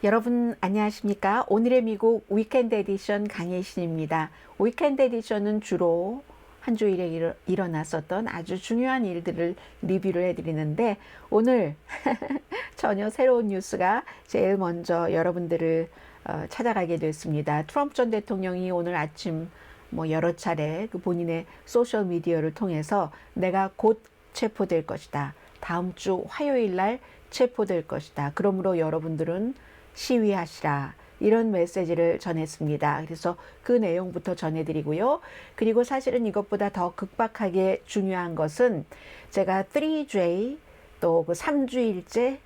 여러분 안녕하십니까? 오늘의 미국 위켄드 에디션 강혜신입니다. 위켄드 에디션은 주로 한 주일에 일어났었던 아주 중요한 일들을 리뷰를 해드리는데 오늘 전혀 새로운 뉴스가 제일 먼저 여러분들을 찾아가게 됐습니다. 트럼프 전 대통령이 오늘 아침 여러 차례 그 본인의 소셜 미디어를 통해서 내가 곧 체포될 것이다. 다음 주 화요일 날 체포될 것이다. 그러므로 여러분들은 시위하시라. 이런 메시지를 전했습니다. 그래서 그 내용부터 전해드리고요. 그리고 사실은 이것보다 더 극박하게 중요한 것은 제가 3J 또 그 3주일제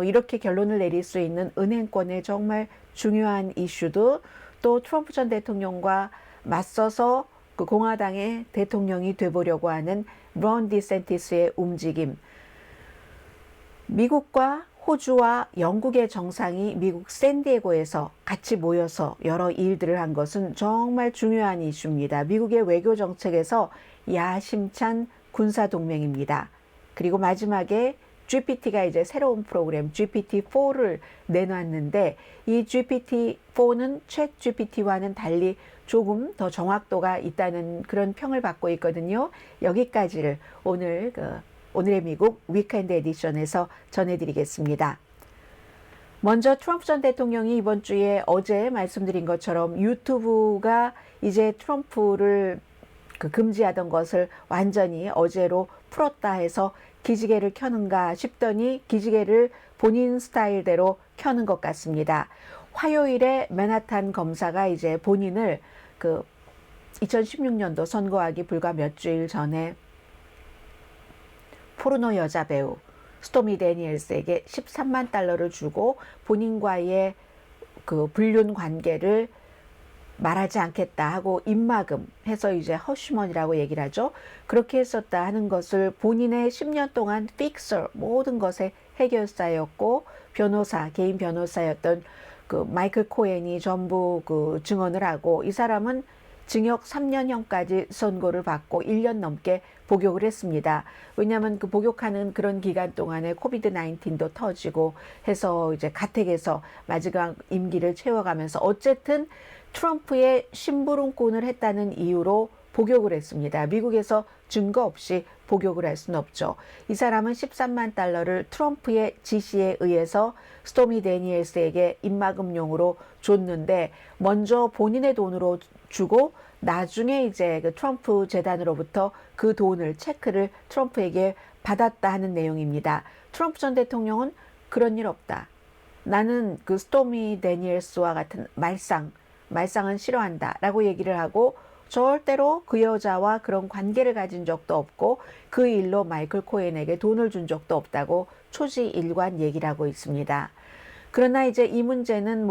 이렇게 결론을 내릴 수 있는 은행권의 정말 중요한 이슈도 또 트럼프 전 대통령과 맞서서 그 공화당의 대통령이 되보려고 하는 론 디센티스의 움직임. 미국과 호주와 영국의 정상이 미국 샌디에고에서 같이 모여서 여러 일들을 한 것은 정말 중요한 이슈입니다. 미국의 외교 정책에서 야심찬 군사동맹입니다. 그리고 마지막에 GPT가 이제 새로운 프로그램 GPT-4를 내놨는데 이 GPT-4는 챗 GPT와는 달리 조금 더 정확도가 있다는 그런 평을 받고 있거든요. 여기까지를 오늘의 미국 위켄드 에디션에서 전해드리겠습니다. 먼저 트럼프 전 대통령이 이번 주에 어제 말씀드린 것처럼 유튜브가 이제 트럼프를 금지하던 것을 완전히 어제로 풀었다 해서 기지개를 켜는가 싶더니 기지개를 본인 스타일대로 켜는 것 같습니다. 화요일에 맨하탄 검사가 이제 본인을 2016년도 선거하기 불과 몇 주일 전에 포르노 여자 배우 스토미 데니엘스에게 13만 달러를 주고 본인과의 그 불륜 관계를 말하지 않겠다 하고 입막음 해서 이제 허쉬먼이라고 얘기를 하죠. 그렇게 했었다 하는 것을 본인의 10년 동안 픽서 모든 것의 해결사였고 개인 변호사였던 그 마이클 코엔이 전부 그 증언을 하고 이 사람은 징역 3년형까지 선고를 받고 1년 넘게 복역을 했습니다. 왜냐하면 그 복역하는 그런 기간 동안에 코비드 19도 터지고 해서 이제 가택에서 마지막 임기를 채워가면서 어쨌든 트럼프의 심부름꾼을 했다는 이유로 복역을 했습니다. 미국에서 증거 없이 복역을 할 수는 없죠. 이 사람은 13만 달러를 트럼프의 지시에 의해서 스토미 데니엘스에게 입막음용으로 줬는데 먼저 본인의 돈으로 주고 나중에 이제 그 트럼프 재단으로부터 그 돈을 체크를 트럼프에게 받았다 하는 내용입니다. 트럼프 전 대통령은 그런 일 없다. 나는 그 스토미 데니엘스와 같은 말상은 싫어한다 라고 얘기를 하고 절대로 그 여자와 그런 관계를 가진 적도 없고 그 일로 마이클 코엔에게 돈을 준 적도 없다고 초지일관 얘기를 하고 있습니다. 그러나 이제 이 문제는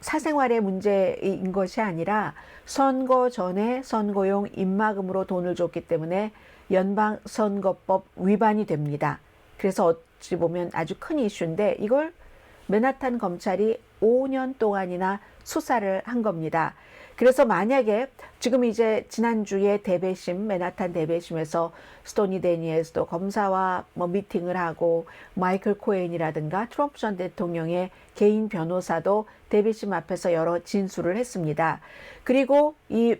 사생활의 문제인 것이 아니라 선거 전에 선거용 입막음으로 돈을 줬기 때문에 연방선거법 위반이 됩니다. 그래서 어찌 보면 아주 큰 이슈인데 이걸 맨하탄 검찰이 5년 동안이나 수사를 한 겁니다. 그래서 만약에 지금 이제 지난주에 맨하탄 대배심에서 스토니 데니엘스도 검사와 미팅을 하고 마이클 코엔이라든가 트럼프 전 대통령의 개인 변호사도 대배심 앞에서 여러 진술을 했습니다. 그리고 이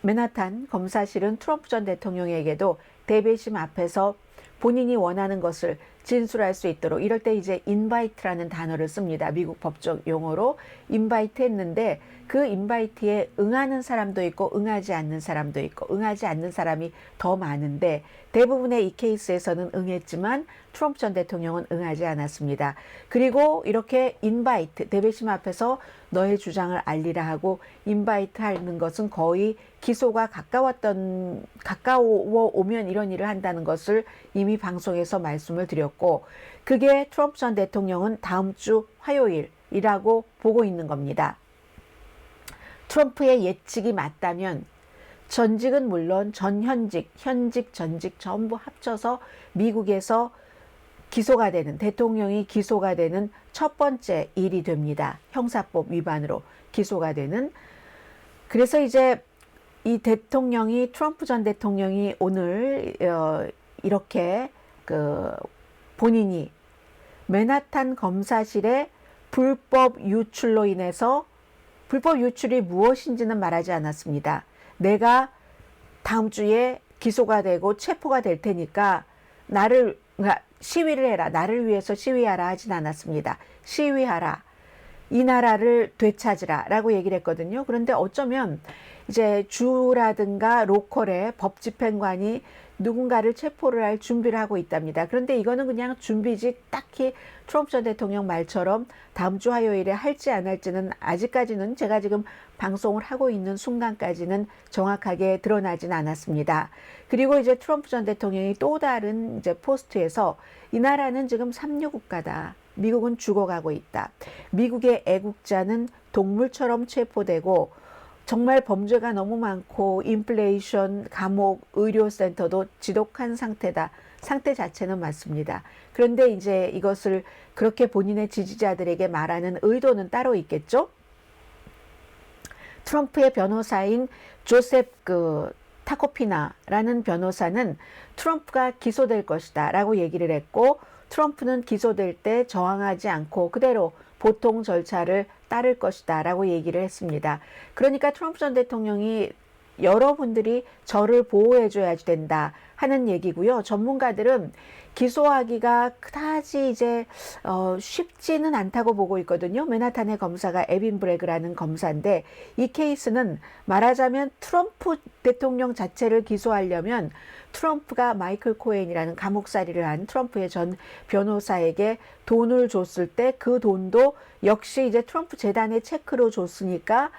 맨하탄 검사실은 트럼프 전 대통령에게도 대배심 앞에서 본인이 원하는 것을 진술할 수 있도록 이럴 때 이제 인바이트라는 단어를 씁니다. 미국 법적 용어로 인바이트 했는데 그 인바이트에 응하는 사람도 있고 응하지 않는 사람도 있고 응하지 않는 사람이 더 많은데 대부분의 이 케이스에서는 응했지만 트럼프 전 대통령은 응하지 않았습니다. 그리고 이렇게 인바이트 대배심 앞에서 너의 주장을 알리라 하고 인바이트 하는 것은 거의 기소가 가까워 오면 이런 일을 한다는 것을 이미 방송에서 말씀을 드렸고 그게 트럼프 전 대통령은 다음 주 화요일이라고 보고 있는 겁니다. 트럼프의 예측이 맞다면 전직은 물론 전현직, 전직 전부 합쳐서 미국에서 대통령이 기소가 되는 첫 번째 일이 됩니다. 형사법 위반으로 기소가 되는. 그래서 이제 이 트럼프 전 대통령이 오늘 이렇게 본인이 맨하탄 검사실에 불법 유출로 인해서 불법 유출이 무엇인지는 말하지 않았습니다. 내가 다음 주에 기소가 되고 체포가 될 테니까 시위를 해라. 나를 위해서 시위하라 하진 않았습니다. 시위하라. 이 나라를 되찾으라 라고 얘기를 했거든요. 그런데 어쩌면 이제 주라든가 로컬의 법 집행관이 누군가를 체포를 할 준비를 하고 있답니다. 그런데 이거는 그냥 준비지 딱히 트럼프 전 대통령 말처럼 다음 주 화요일에 할지 안 할지는 아직까지는 제가 지금 방송을 하고 있는 순간까지는 정확하게 드러나진 않았습니다. 그리고 이제 트럼프 전 대통령이 또 다른 이제 포스트에서 이 나라는 지금 삼류 국가다. 미국은 죽어가고 있다. 미국의 애국자는 동물처럼 체포되고 정말 범죄가 너무 많고 인플레이션, 감옥, 의료센터도 지독한 상태다. 상태 자체는 맞습니다. 그런데 이제 이것을 그렇게 본인의 지지자들에게 말하는 의도는 따로 있겠죠? 트럼프의 변호사인 조셉 타코피나라는 변호사는 트럼프가 기소될 것이다 라고 얘기를 했고, 트럼프는 기소될 때 저항하지 않고 그대로 보통 절차를 따를 것이다 라고 얘기를 했습니다. 그러니까 트럼프 전 대통령이 여러분들이 저를 보호해 줘야 된다 하는 얘기고요. 전문가들은 기소하기가 그다지 이제 쉽지는 않다고 보고 있거든요. 맨하탄의 검사가 에빈 브레그라는 검사인데, 이 케이스는 말하자면 트럼프 대통령 자체를 기소하려면 트럼프가 마이클 코엔이라는 감옥살이를 한 트럼프의 전 변호사에게 돈을 줬을 때 그 돈도 역시 이제 트럼프 재단의 체크로 줬으니까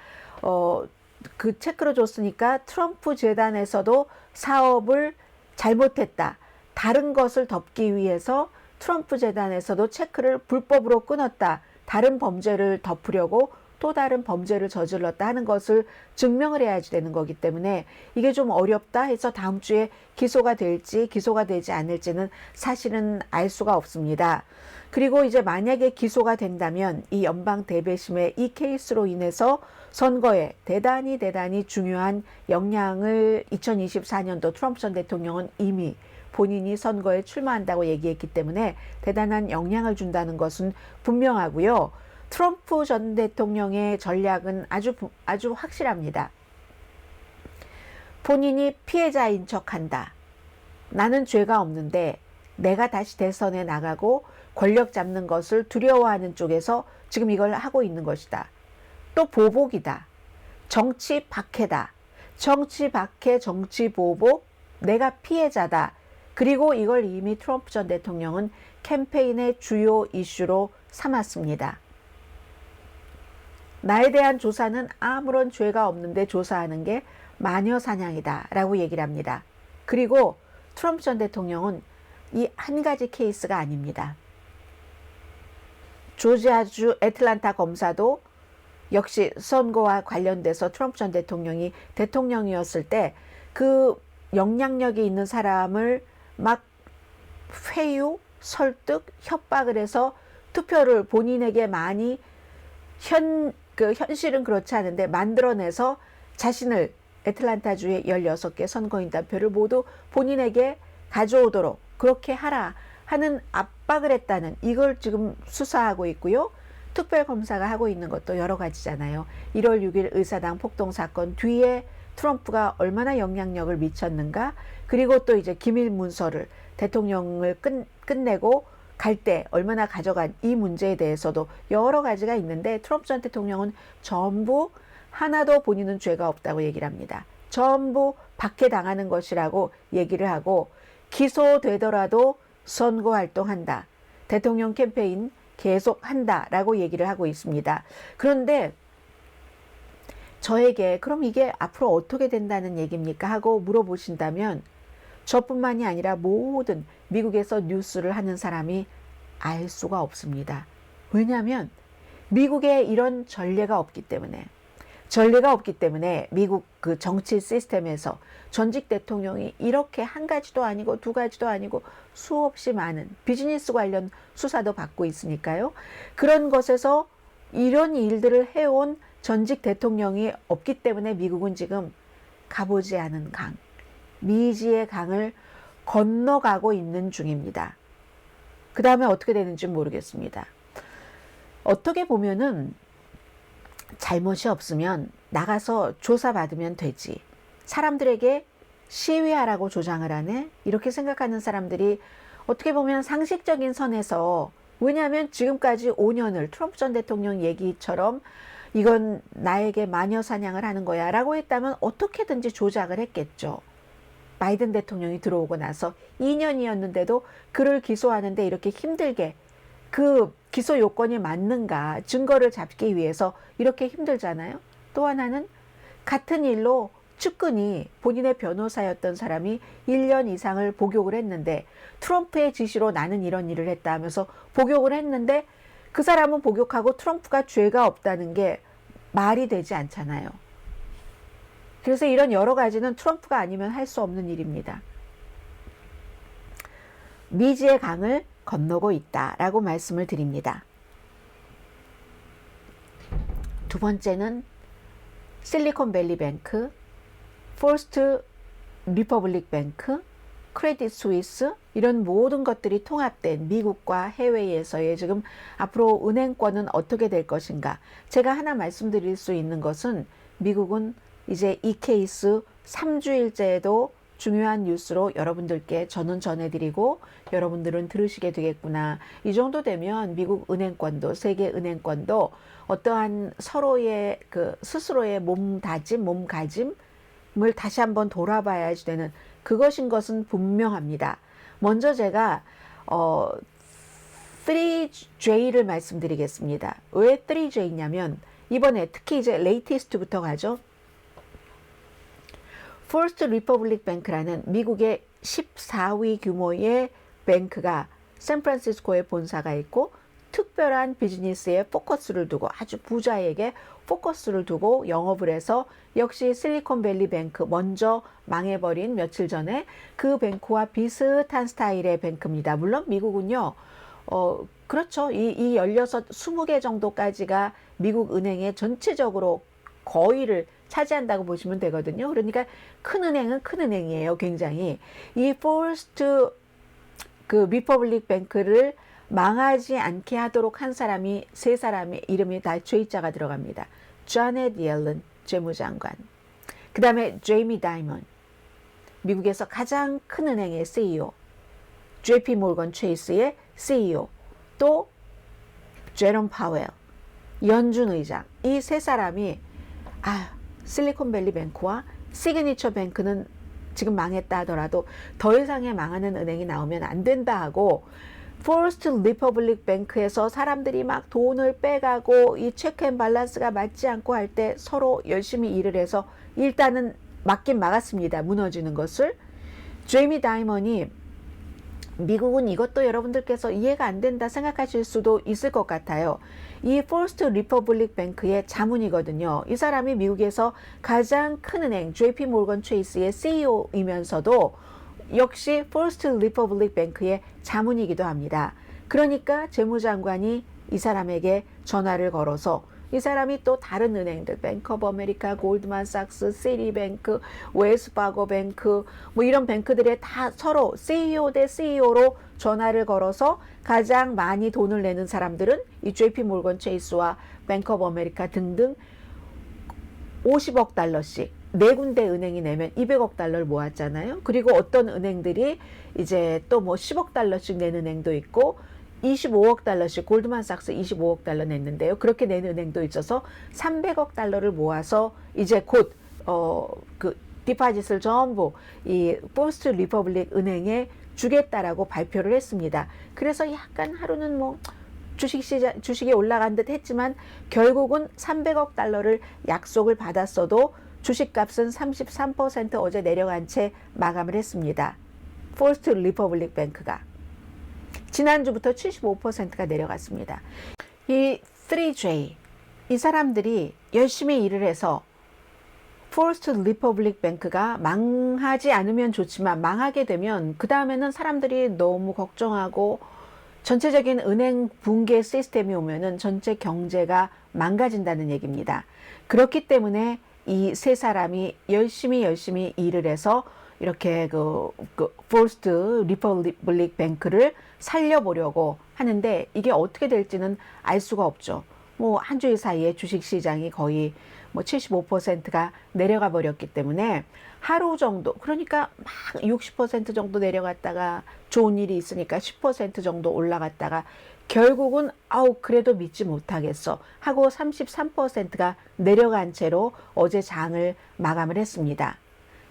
그 체크로 줬으니까 트럼프 재단에서도 사업을 잘못했다. 다른 것을 덮기 위해서 트럼프 재단에서도 체크를 불법으로 끊었다. 다른 범죄를 덮으려고 또 다른 범죄를 저질렀다 하는 것을 증명을 해야지 되는 거기 때문에 이게 좀 어렵다 해서 다음 주에 기소가 될지 기소가 되지 않을지는 사실은 알 수가 없습니다. 그리고 이제 만약에 기소가 된다면 이 연방 대배심의 이 케이스로 인해서 선거에 대단히 중요한 영향을 2024년도 트럼프 전 대통령은 이미 본인이 선거에 출마한다고 얘기했기 때문에 대단한 영향을 준다는 것은 분명하고요. 트럼프 전 대통령의 전략은 아주 확실합니다. 본인이 피해자인 척한다. 나는 죄가 없는데 내가 다시 대선에 나가고 권력 잡는 것을 두려워하는 쪽에서 지금 이걸 하고 있는 것이다. 또 보복이다. 정치 박해다. 정치 박해, 정치 보복, 내가 피해자다. 그리고 이걸 이미 트럼프 전 대통령은 캠페인의 주요 이슈로 삼았습니다. 나에 대한 조사는 아무런 죄가 없는데 조사하는 게 마녀 사냥이다 라고 얘기를 합니다. 그리고 트럼프 전 대통령은 이 한 가지 케이스가 아닙니다. 조지아주 애틀란타 검사도 역시 선거와 관련돼서 트럼프 전 대통령이 대통령이었을 때 그 영향력이 있는 사람을 막 회유, 설득, 협박을 해서 투표를 본인에게 많이 현실은 그렇지 않은데 만들어내서 자신을 애틀란타주의 16개 선거인단표를 모두 본인에게 가져오도록 그렇게 하라 하는 압박을 했다는, 이걸 지금 수사하고 있고요. 특별검사가 하고 있는 것도 여러 가지잖아요. 1월 6일 의사당 폭동 사건 뒤에 트럼프가 얼마나 영향력을 미쳤는가, 그리고 또 이제 기밀 문서를 대통령을 끝내고 갈 때 얼마나 가져간 이 문제에 대해서도 여러 가지가 있는데, 트럼프 전 대통령은 전부 하나도 본인은 죄가 없다고 얘기를 합니다. 전부 박해당하는 것이라고 얘기를 하고, 기소되더라도 선거 활동한다. 대통령 캠페인 계속 한다라고 얘기를 하고 있습니다. 그런데 저에게 그럼 이게 앞으로 어떻게 된다는 얘기입니까? 하고 물어보신다면 저뿐만이 아니라 모든 미국에서 뉴스를 하는 사람이 알 수가 없습니다. 왜냐하면 미국에 이런 전례가 없기 때문에 미국 그 정치 시스템에서 전직 대통령이 이렇게 한 가지도 아니고 두 가지도 아니고 수없이 많은 비즈니스 관련 수사도 받고 있으니까요. 그런 것에서 이런 일들을 해온 전직 대통령이 없기 때문에 미국은 지금 가보지 않은 강, 미지의 강을 건너가고 있는 중입니다. 그 다음에 어떻게 되는지 모르겠습니다. 어떻게 보면은 잘못이 없으면 나가서 조사받으면 되지. 사람들에게 시위하라고 조장을 하네? 이렇게 생각하는 사람들이 어떻게 보면 상식적인 선에서, 왜냐하면 지금까지 5년을 트럼프 전 대통령 얘기처럼 이건 나에게 마녀 사냥을 하는 거야 라고 했다면 어떻게든지 조작을 했겠죠. 바이든 대통령이 들어오고 나서 2년이었는데도 그를 기소하는데 이렇게 힘들게, 그 기소 요건이 맞는가 증거를 잡기 위해서 이렇게 힘들잖아요. 또 하나는 같은 일로 측근이 본인의 변호사였던 사람이 1년 이상을 복역을 했는데 트럼프의 지시로 나는 이런 일을 했다 하면서 복역을 했는데 그 사람은 복역하고 트럼프가 죄가 없다는 게 말이 되지 않잖아요. 그래서 이런 여러 가지는 트럼프가 아니면 할 수 없는 일입니다. 미지의 강을 건너고 있다라고 말씀을 드립니다. 두 번째는 실리콘밸리 뱅크, 퍼스트 리퍼블릭 뱅크, 크레딧 스위스, 이런 모든 것들이 통합된 미국과 해외에서의 지금 앞으로 은행권은 어떻게 될 것인가. 제가 하나 말씀드릴 수 있는 것은 미국은 이제 이 케이스 3주일째에도 중요한 뉴스로 여러분들께 저는 전해드리고 여러분들은 들으시게 되겠구나. 이 정도 되면 미국 은행권도, 세계 은행권도 어떠한 서로의 그 스스로의 몸가짐을 다시 한번 돌아봐야지 되는 그것인 것은 분명합니다. 먼저 제가 3J를 말씀드리겠습니다. 왜 3J냐면 이번에 특히 이제 레이티스트부터 가죠. 퍼스트 리퍼블릭 뱅크라는 미국의 14위 규모의 뱅크가 샌프란시스코에 본사가 있고 특별한 비즈니스에 포커스를 두고 아주 부자에게 포커스를 두고 영업을 해서 역시 실리콘밸리 뱅크 먼저 망해버린 며칠 전에 그 뱅크와 비슷한 스타일의 뱅크입니다. 물론 미국은요. 그렇죠. 이 16, 20개 정도까지가 미국 은행의 전체적으로 거의를 차지한다고 보시면 되거든요. 그러니까 큰 은행은 큰 은행이에요. 굉장히. 이 퍼스트 그 리퍼블릭 뱅크를 망하지 않게 하도록 한 사람이 세 사람의 이름이 다 J자가 들어갑니다. 자넷 옐런 재무장관, 그 다음에 제이미 다이먼, 미국에서 가장 큰 은행의 CEO, JP 모건 체이스의 CEO, 또 제롬 파웰, 연준 의장, 이 세 사람이 실리콘밸리 뱅크와 시그니처 뱅크는 지금 망했다 하더라도 더 이상의 망하는 은행이 나오면 안 된다 하고 퍼스트 리퍼블릭 뱅크에서 사람들이 막 돈을 빼가고 이 체크 앤 밸런스가 맞지 않고 할 때 서로 열심히 일을 해서 일단은 막긴 막았습니다. 무너지는 것을. 제이미 다이먼이 미국은 이것도 여러분들께서 이해가 안 된다 생각하실 수도 있을 것 같아요. 이 퍼스트 리퍼블릭 뱅크의 자문이거든요. 이 사람이 미국에서 가장 큰 은행 JP 모건 체이스의 CEO이면서도 역시 퍼스트 리퍼블릭 뱅크의 자문이기도 합니다. 그러니까 재무장관이 이 사람에게 전화를 걸어서 이 사람이 또 다른 은행들, 뱅크 오브 아메리카, 골드만삭스, 시티뱅크, 웰스파고뱅크 뭐 이런 뱅크들에 다 서로 CEO 대 CEO로 전화를 걸어서 가장 많이 돈을 내는 사람들은 이 JP 모건 체이스와 뱅크 오브 아메리카 등등 50억 달러씩 네 군데 은행이 내면 200억 달러를 모았잖아요. 그리고 어떤 은행들이 이제 또 뭐 10억 달러씩 내는 은행도 있고 25억 달러씩 골드만삭스 25억 달러 냈는데요. 그렇게 내는 은행도 있어서 300억 달러를 모아서 이제 곧 그 디파짓을 전부 이 퍼스트 리퍼블릭 은행에 주겠다라고 발표를 했습니다. 그래서 약간 하루는 뭐 주식이 올라간 듯 했지만 결국은 300억 달러를 약속을 받았어도 주식값은 33% 어제 내려간 채 마감을 했습니다. 퍼스트 리퍼블릭 뱅크가. 지난주부터 75%가 내려갔습니다. 이 3J, 이 사람들이 열심히 일을 해서 퍼스트 리퍼블릭 뱅크가 망하지 않으면 좋지만 망하게 되면 그 다음에는 사람들이 너무 걱정하고 전체적인 은행 붕괴 시스템이 오면은 전체 경제가 망가진다는 얘기입니다. 그렇기 때문에 이 세 사람이 열심히 일을 해서 이렇게 그 퍼스트 리퍼블릭 뱅크를 살려보려고 하는데 이게 어떻게 될지는 알 수가 없죠. 뭐 한 주일 사이에 주식 시장이 거의 뭐 75%가 내려가 버렸기 때문에 하루 정도, 그러니까 막 60% 정도 내려갔다가 좋은 일이 있으니까 10% 정도 올라갔다가 결국은 아우 그래도 믿지 못하겠어 하고 33%가 내려간 채로 어제 장을 마감을 했습니다.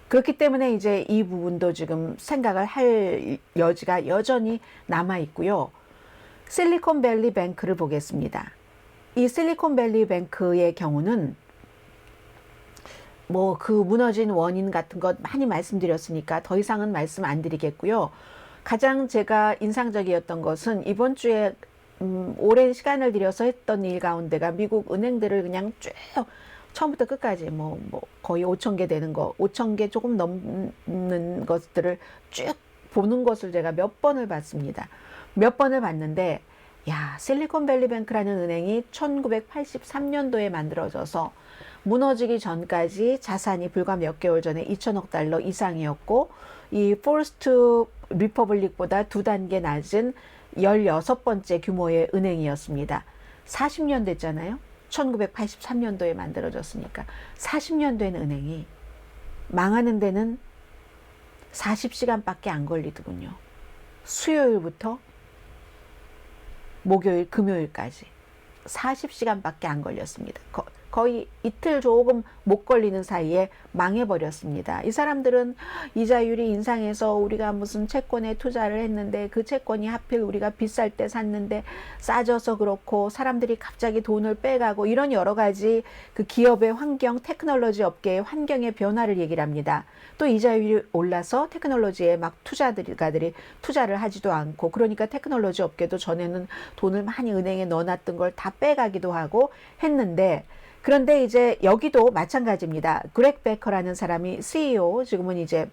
그렇기 때문에 이제 이 부분도 지금 생각을 할 여지가 여전히 남아 있고요. 실리콘밸리 뱅크를 보겠습니다. 이 실리콘밸리 뱅크의 경우는 뭐 그 무너진 원인 같은 것 많이 말씀드렸으니까 더 이상은 말씀 안 드리겠고요. 가장 제가 인상적이었던 것은 이번 주에 오랜 시간을 들여서 했던 일 가운데가 미국 은행들을 그냥 쭉 처음부터 끝까지 뭐 거의 5천 개 되는 거, 5천 개 조금 넘는 것들을 쭉 보는 것을 제가 몇 번을 봤습니다. 몇 번을 봤는데 야, 실리콘밸리뱅크라는 은행이 1983년도에 만들어져서 무너지기 전까지 자산이 불과 몇 개월 전에 2천억 달러 이상이었고 이 포스트 리퍼블릭보다 두 단계 낮은 16번째 규모의 은행이었습니다. 40년 됐잖아요. 1983년도에 만들어졌으니까 40년 된 은행이 망하는 데는 40시간밖에 안 걸리더군요. 수요일부터 목요일, 금요일까지 40시간밖에 안 걸렸습니다. 거의 이틀 조금 못 걸리는 사이에 망해버렸습니다. 이 사람들은 이자율이 인상해서 우리가 무슨 채권에 투자를 했는데 그 채권이 하필 우리가 비쌀 때 샀는데 싸져서 그렇고 사람들이 갑자기 돈을 빼가고 이런 여러 가지 그 기업의 환경, 테크놀로지 업계의 환경의 변화를 얘기를 합니다. 또 이자율이 올라서 테크놀로지에 막 투자가들이 투자를 하지도 않고 그러니까 테크놀로지 업계도 전에는 돈을 많이 은행에 넣어놨던 걸 다 빼가기도 하고 했는데 그런데 이제 여기도 마찬가지입니다. 그렉 베커라는 사람이 CEO, 지금은 이제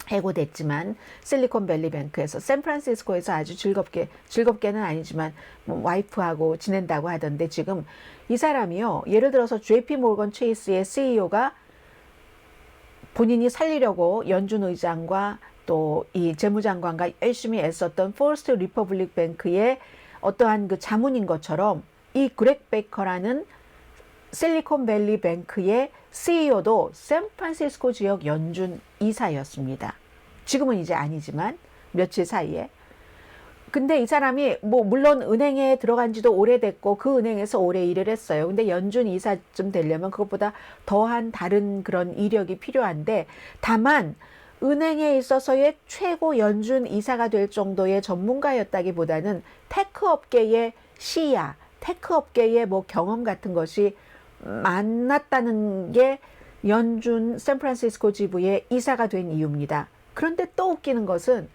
해고됐지만 실리콘밸리뱅크에서 샌프란시스코에서 아주 즐겁게는 아니지만 뭐 와이프하고 지낸다고 하던데 지금 이 사람이요. 예를 들어서 JP 모건 체이스의 CEO가 본인이 살리려고 연준 의장과 또 이 재무장관과 열심히 애썼던 포스트 리퍼블릭 뱅크의 어떠한 그 자문인 것처럼 이 그렉 베커라는 실리콘밸리 뱅크의 CEO도 샌프란시스코 지역 연준 이사였습니다. 지금은 이제 아니지만 며칠 사이에. 근데 이 사람이 뭐 물론 은행에 들어간 지도 오래됐고 그 은행에서 오래 일을 했어요. 근데 연준 이사쯤 되려면 그것보다 더한 다른 그런 이력이 필요한데 다만 은행에 있어서의 최고 연준 이사가 될 정도의 전문가였다기보다는 테크 업계의 시야, 테크 업계의 뭐 경험 같은 것이 만났다는 게 연준 샌프란시스코 지부의 이사가 된 이유입니다. 그런데 또 웃기는 것은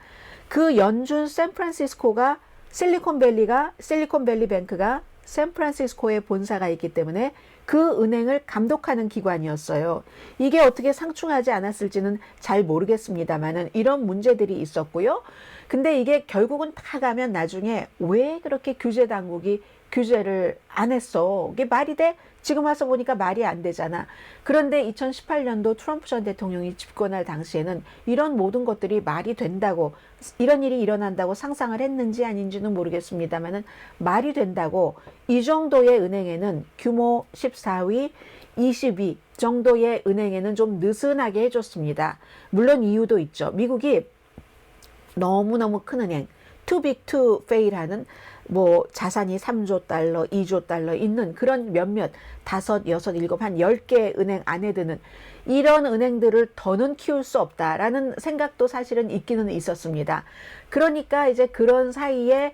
그 연준 샌프란시스코가 실리콘밸리 뱅크가 샌프란시스코에 본사가 있기 때문에 그 은행을 감독하는 기관이었어요. 이게 어떻게 상충하지 않았을지는 잘 모르겠습니다만은 이런 문제들이 있었고요. 근데 이게 결국은 다 가면 나중에 왜 그렇게 규제 당국이 규제를 안 했어? 이게 말이 돼? 지금 와서 보니까 말이 안 되잖아. 그런데 2018년도 트럼프 전 대통령이 집권할 당시에는 이런 모든 것들이 말이 된다고, 이런 일이 일어난다고 상상을 했는지 아닌지는 모르겠습니다만은 말이 된다고 이 정도의 은행에는 규모 14위, 22 정도의 은행에는 좀 느슨하게 해줬습니다. 물론 이유도 있죠. 미국이 너무너무 큰 은행, too big to fail 하는 뭐 자산이 3조 달러, 2조 달러 있는 그런 몇몇 5, 6, 7, 한 10개 은행 안에 드는 이런 은행들을 더는 키울 수 없다라는 생각도 사실은 있기는 있었습니다. 그러니까 이제 그런 사이에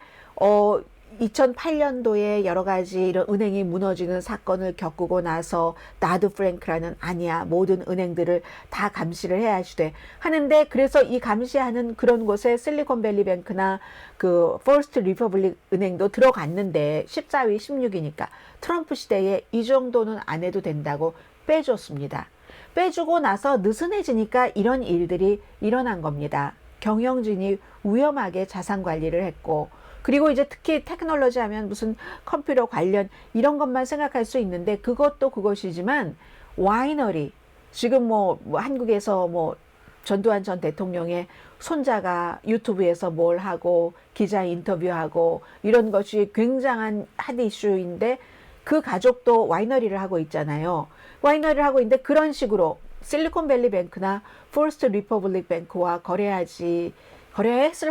2008년도에 여러 가지 이런 은행이 무너지는 사건을 겪고 나서 나드 프랭크라는 아니야 모든 은행들을 다 감시를 해야지 돼 하는데 그래서 이 감시하는 그런 곳에 실리콘밸리뱅크나 그 퍼스트 리퍼블릭 은행도 들어갔는데 14위 16위니까 트럼프 시대에 이 정도는 안 해도 된다고 빼줬습니다. 빼주고 나서 느슨해지니까 이런 일들이 일어난 겁니다. 경영진이 위험하게 자산 관리를 했고 그리고 이제 특히 테크놀로지 하면 무슨 컴퓨터 관련 이런 것만 생각할 수 있는데 그것도 그것이지만 와이너리 지금 뭐 한국에서 뭐 전두환 전 대통령의 손자가 유튜브에서 뭘 하고 기자 인터뷰하고 이런 것이 굉장한 핫 이슈인데 그 가족도 와이너리를 하고 있잖아요. 와이너리를 하고 있는데 그런 식으로 실리콘밸리 뱅크나 퍼스트 리퍼블릭 뱅크와 거래했을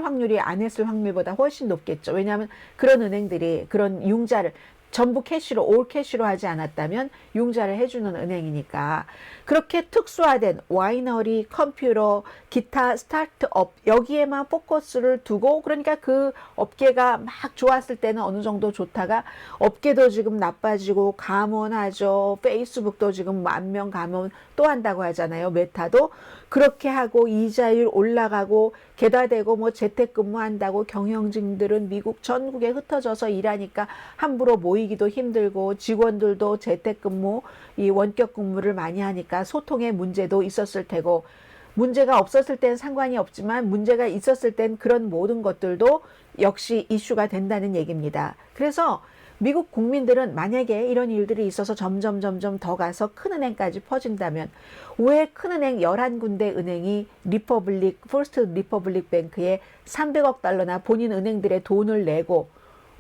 확률이 안 했을 확률보다 훨씬 높겠죠. 왜냐하면 그런 은행들이 그런 융자를 전부 캐시로 올 캐시로 하지 않았다면 융자를 해주는 은행이니까. 그렇게 특수화된 와이너리, 컴퓨터, 기타 스타트업 여기에만 포커스를 두고, 그러니까 그 업계가 막 좋았을 때는 어느 정도 좋다가 업계도 지금 나빠지고 감원하죠. 페이스북도 지금 10,000명 감원 또 한다고 하잖아요. 메타도 그렇게 하고 이자율 올라가고 개다되고 뭐 재택근무한다고 경영진들은 미국 전국에 흩어져서 일하니까 함부로 모이기도 힘들고 직원들도 재택근무 이 원격 근무를 많이 하니까 소통에 문제도 있었을 테고, 문제가 없었을 땐 상관이 없지만 문제가 있었을 땐 그런 모든 것들도 역시 이슈가 된다는 얘기입니다. 그래서 미국 국민들은 만약에 이런 일들이 있어서 점점 더 가서 큰 은행까지 퍼진다면 왜 큰 은행 11군데 은행이 퍼스트 리퍼블릭 뱅크에 300억 달러나 본인 은행들의 돈을 내고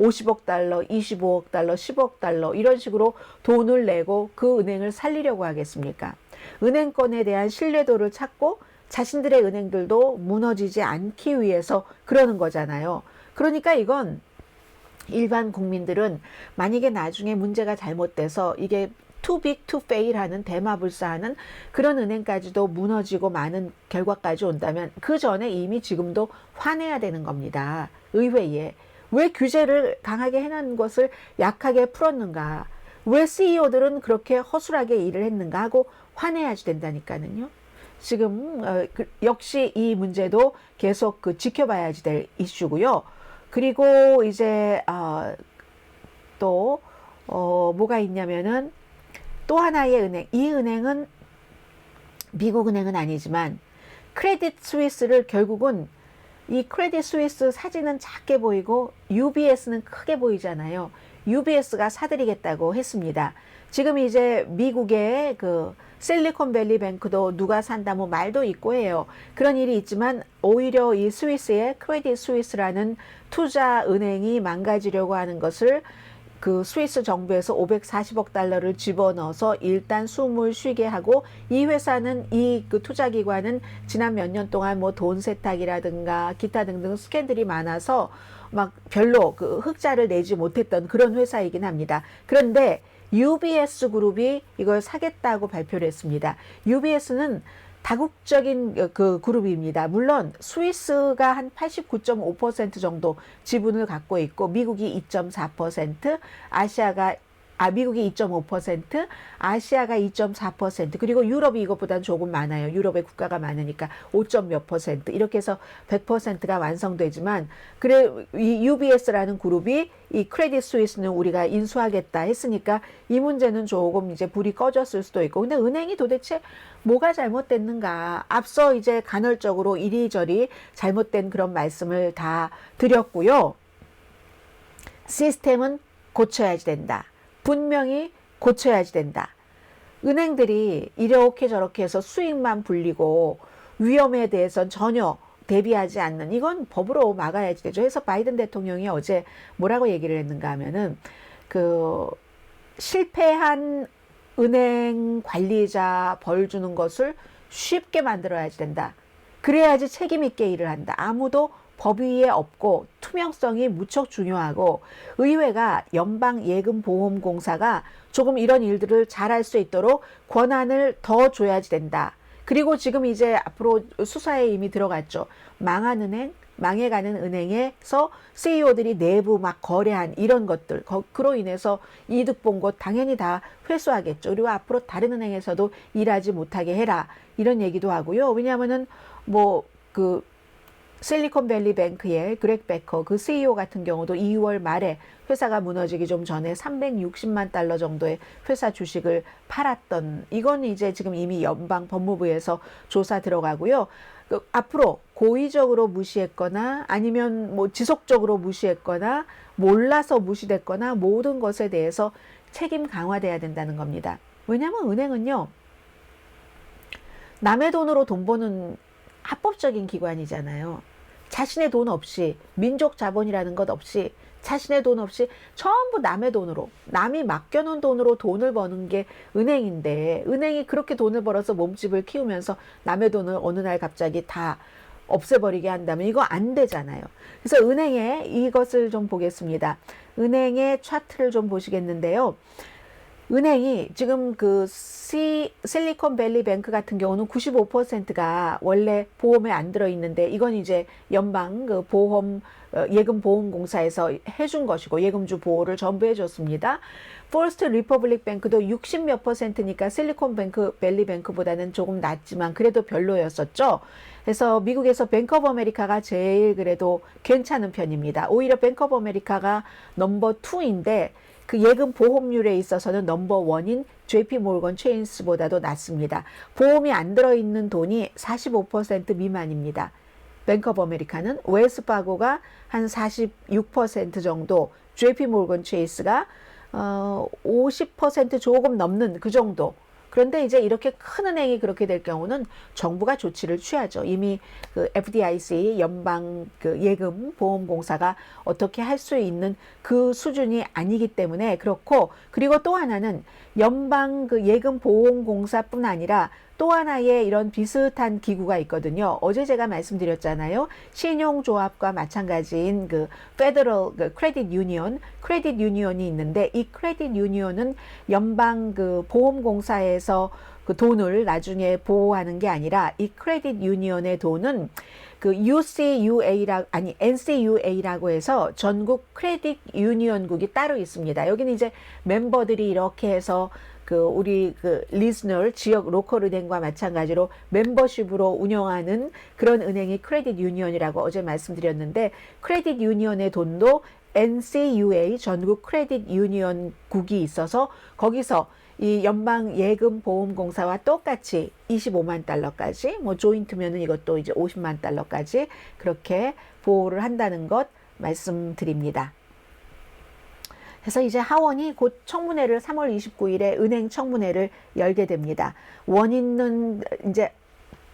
50억 달러, 25억 달러, 10억 달러 이런 식으로 돈을 내고 그 은행을 살리려고 하겠습니까? 은행권에 대한 신뢰도를 찾고 자신들의 은행들도 무너지지 않기 위해서 그러는 거잖아요. 그러니까 이건 일반 국민들은 만약에 나중에 문제가 잘못돼서 이게 too big to fail 하는 대마불사하는 그런 은행까지도 무너지고 많은 결과까지 온다면 그 전에 이미 지금도 화내야 되는 겁니다. 의회에. 왜 규제를 강하게 해놓은 것을 약하게 풀었는가? 왜 CEO들은 그렇게 허술하게 일을 했는가 하고 화내야지 된다니까는요. 지금 역시 이 문제도 계속 지켜봐야지 될 이슈고요. 그리고 이제 또 뭐가 있냐면은 또 하나의 은행, 이 은행은 미국 은행은 아니지만 크레딧 스위스를 결국은 이 크레딧 스위스 사진은 작게 보이고 UBS는 크게 보이잖아요. UBS가 사들이겠다고 했습니다. 지금 이제 미국의 그 실리콘밸리 뱅크도 누가 산다 뭐 말도 있고 해요. 그런 일이 있지만 오히려 이 스위스의 크레딧 스위스라는 투자 은행이 망가지려고 하는 것을 그 스위스 정부에서 540억 달러를 집어넣어서 일단 숨을 쉬게 하고, 이 회사는 이 그 투자기관은 지난 몇 년 동안 뭐 돈 세탁이라든가 기타 등등 스캔들이 많아서 막 별로 그 흑자를 내지 못했던 그런 회사이긴 합니다. 그런데 UBS 그룹이 이걸 사겠다고 발표를 했습니다. UBS는 다국적인 그 그룹입니다. 물론 스위스가 한 89.5% 정도 지분을 갖고 있고 미국이 2.4%, 미국이 2.5%, 아시아가 2.4%, 그리고 유럽이 이것보다는 조금 많아요. 유럽의 국가가 많으니까 5점 몇 퍼센트 이렇게 해서 100%가 완성되지만, 그래 이 UBS라는 그룹이 이 크레딧 스위스는 우리가 인수하겠다 했으니까 이 문제는 조금 이제 불이 꺼졌을 수도 있고, 근데 은행이 도대체 뭐가 잘못됐는가? 앞서 이제 간헐적으로 이리저리 잘못된 그런 말씀을 다 드렸고요. 시스템은 고쳐야지 된다. 분명히 고쳐야지 된다. 은행들이 이렇게 저렇게 해서 수익만 불리고 위험에 대해서는 전혀 대비하지 않는, 이건 법으로 막아야지 되죠. 그래서 바이든 대통령이 어제 뭐라고 얘기를 했는가 하면은 그 실패한 은행 관리자 벌 주는 것을 쉽게 만들어야지 된다. 그래야지 책임 있게 일을 한다. 아무도 법 위에 없고 투명성이 무척 중요하고, 의회가 연방예금보험공사가 조금 이런 일들을 잘할 수 있도록 권한을 더 줘야지 된다. 그리고 지금 이제 앞으로 수사에 이미 들어갔죠. 망한 은행, 망해가는 은행에서 CEO들이 내부 막 거래한 이런 것들, 그로 인해서 이득 본 것 당연히 다 회수하겠죠. 그리고 앞으로 다른 은행에서도 일하지 못하게 해라, 이런 얘기도 하고요. 왜냐하면은 뭐 그 실리콘밸리 뱅크의 그렉 베커 그 CEO 같은 경우도 2월 말에 회사가 무너지기 좀 전에 360만 달러 정도의 회사 주식을 팔았던, 이건 이제 지금 이미 연방 법무부에서 조사 들어가고요. 앞으로 고의적으로 무시했거나 아니면 뭐 지속적으로 무시했거나 몰라서 무시됐거나 모든 것에 대해서 책임 강화돼야 된다는 겁니다. 왜냐하면 은행은요, 남의 돈으로 돈 버는 합법적인 기관이잖아요. 자신의 돈 없이, 민족 자본이라는 것 없이, 자신의 돈 없이 전부 남의 돈으로, 남이 맡겨놓은 돈으로 돈을 버는 게 은행인데, 은행이 그렇게 돈을 벌어서 몸집을 키우면서 남의 돈을 어느 날 갑자기 다 없애버리게 한다면 이거 안 되잖아요. 그래서 은행의 이것을 좀 보겠습니다. 은행의 차트를 좀 보시겠는데요. 은행이 지금 그 실리콘밸리 뱅크 같은 경우는 95%가 원래 보험에 안 들어 있는데, 이건 이제 연방 그 보험 예금 보험공사에서 해준 것이고, 예금주 보호를 전부 해줬습니다. 퍼스트 리퍼블릭 뱅크도 60 몇 %니까 실리콘밸리 뱅크보다는 조금 낮지만 그래도 별로였었죠. 그래서 미국에서 뱅크 오브 아메리카가 제일 그래도 괜찮은 편입니다. 오히려 뱅크 오브 아메리카가 넘버 2인데 그 예금 보험률에 있어서는 넘버 1인 JP 모건 체인스보다도 낮습니다. 보험이 안 들어있는 돈이 45% 미만입니다. 뱅크 오브 아메리카는, 웰스파고가 한 46% 정도, JP 모건 체이스가 50% 조금 넘는 그 정도. 그런데 이제 이렇게 큰 은행이 그렇게 될 경우는 정부가 조치를 취하죠. 이미 그 FDIC 연방 그 예금 보험공사가 어떻게 할 수 있는 그 수준이 아니기 때문에 그렇고, 그리고 또 하나는 연방 그 예금 보험공사뿐 아니라 또 하나의 이런 비슷한 기구가 있거든요. 어제 제가 말씀드렸잖아요. 신용조합과 마찬가지인 그 페더럴 그 크레딧 유니언이 있는데, 이 크레딧 유니언은 연방 그 보험공사에서 그 돈을 나중에 보호하는 게 아니라, 이 크레딧 유니언의 돈은 그 NCUA라고 해서 전국 크레딧 유니언국이 따로 있습니다. 여기는 이제 멤버들이 이렇게 해서 그 우리 그 리스널 지역 로컬 은행과 마찬가지로 멤버십으로 운영하는 그런 은행이 크레딧 유니언이라고 어제 말씀드렸는데, 크레딧 유니언의 돈도 NCUA 전국 크레딧 유니언국이 있어서 거기서 이 연방 예금 보험공사와 똑같이 25만 달러까지, 뭐 조인트면은 이것도 이제 50만 달러까지 그렇게 보호를 한다는 것 말씀드립니다. 그래서 이제 하원이 곧 청문회를 3월 29일에 은행 청문회를 열게 됩니다. 원인은 이제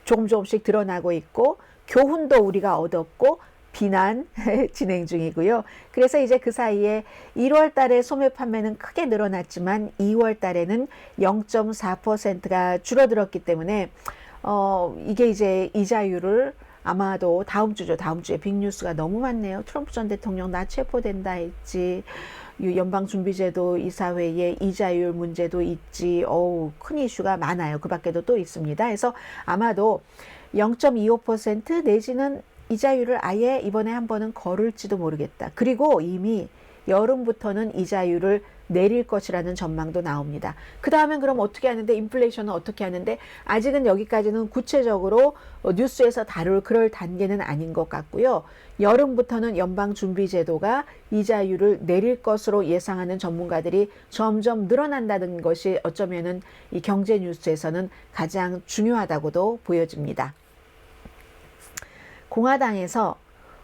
조금씩 드러나고 있고, 교훈도 우리가 얻었고, 비난 진행 중이고요. 그래서 이제 그 사이에 1월 달에 소매 판매는 크게 늘어났지만 2월 달에는 0.4%가 줄어들었기 때문에 이게 이제 이자율을 아마도 다음 주에 빅뉴스가 너무 많네요. 트럼프 전 대통령 나 체포된다 했지. 연방준비제도 이사회에 이자율 문제도 있지. 큰 이슈가 많아요. 그 밖에도 또 있습니다. 그래서 아마도 0.25% 내지는 이자율을 아예 이번에 한 번은 거를지도 모르겠다. 그리고 이미 여름부터는 이자율을 내릴 것이라는 전망도 나옵니다. 그 다음엔 그럼 어떻게 하는데, 인플레이션은 어떻게 하는데, 아직은 여기까지는 구체적으로 뉴스에서 다룰 그럴 단계는 아닌 것 같고요. 여름부터는 연방준비제도가 이자율을 내릴 것으로 예상하는 전문가들이 점점 늘어난다는 것이 어쩌면은 이 경제 뉴스에서는 가장 중요하다고도 보여집니다. 공화당에서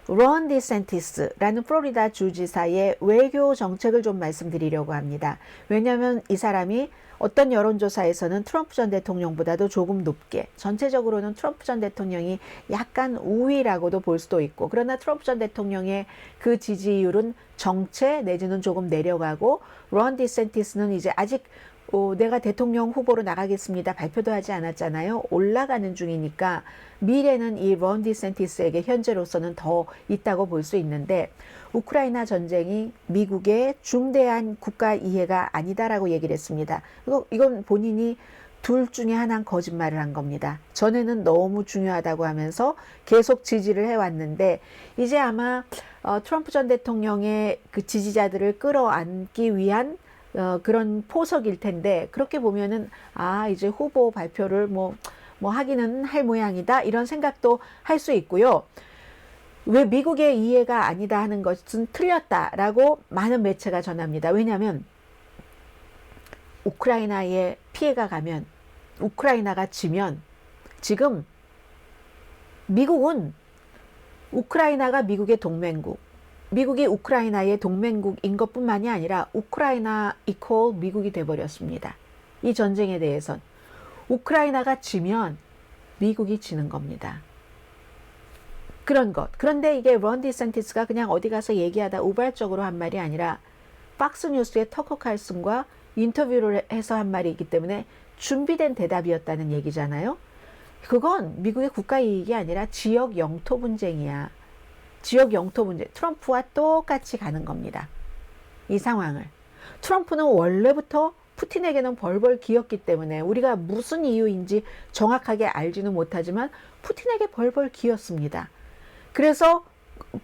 론 디센티스라는 플로리다 주지사의 외교 정책을 좀 말씀드리려고 합니다. 왜냐하면 이 사람이 어떤 여론조사에서는 트럼프 전 대통령보다도 조금 높게, 전체적으로는 트럼프 전 대통령이 약간 우위라고도 볼 수도 있고, 그러나 트럼프 전 대통령의 그 지지율은 정체 내지는 조금 내려가고, 론 디센티스는 이제 아직 내가 대통령 후보로 나가겠습니다 발표도 하지 않았잖아요. 올라가는 중이니까 미래는 이 론 디센티스에게 현재로서는 더 있다고 볼 수 있는데, 우크라이나 전쟁이 미국의 중대한 국가 이해가 아니다라고 얘기를 했습니다. 이건 본인이 둘 중에 하나는 거짓말을 한 겁니다. 전에는 너무 중요하다고 하면서 계속 지지를 해왔는데, 이제 아마 트럼프 전 대통령의 그 지지자들을 끌어안기 위한 그런 포석일 텐데, 그렇게 보면은 이제 후보 발표를 뭐 하기는 할 모양이다, 이런 생각도 할 수 있고요. 왜 미국의 이해가 아니다 하는 것은 틀렸다라고 많은 매체가 전합니다. 왜냐하면 우크라이나에 피해가 가면, 우크라이나가 지면, 지금 미국은 우크라이나가 미국의 동맹국, 미국이 우크라이나의 동맹국인 것뿐만이 아니라 우크라이나 이퀄 미국이 돼버렸습니다. 이 전쟁에 대해선 우크라이나가 지면 미국이 지는 겁니다. 그런 것. 그런데 이게 론 디센티스가 그냥 어디 가서 얘기하다 우발적으로 한 말이 아니라 팍스뉴스의 터커 칼슨과 인터뷰를 해서 한 말이기 때문에 준비된 대답이었다는 얘기잖아요. 그건 미국의 국가 이익이 아니라 지역 영토 분쟁이야. 지역 영토 분쟁. 트럼프와 똑같이 가는 겁니다. 이 상황을. 트럼프는 원래부터 푸틴에게는 벌벌 기었기 때문에 우리가 무슨 이유인지 정확하게 알지는 못하지만 푸틴에게 벌벌 기었습니다. 그래서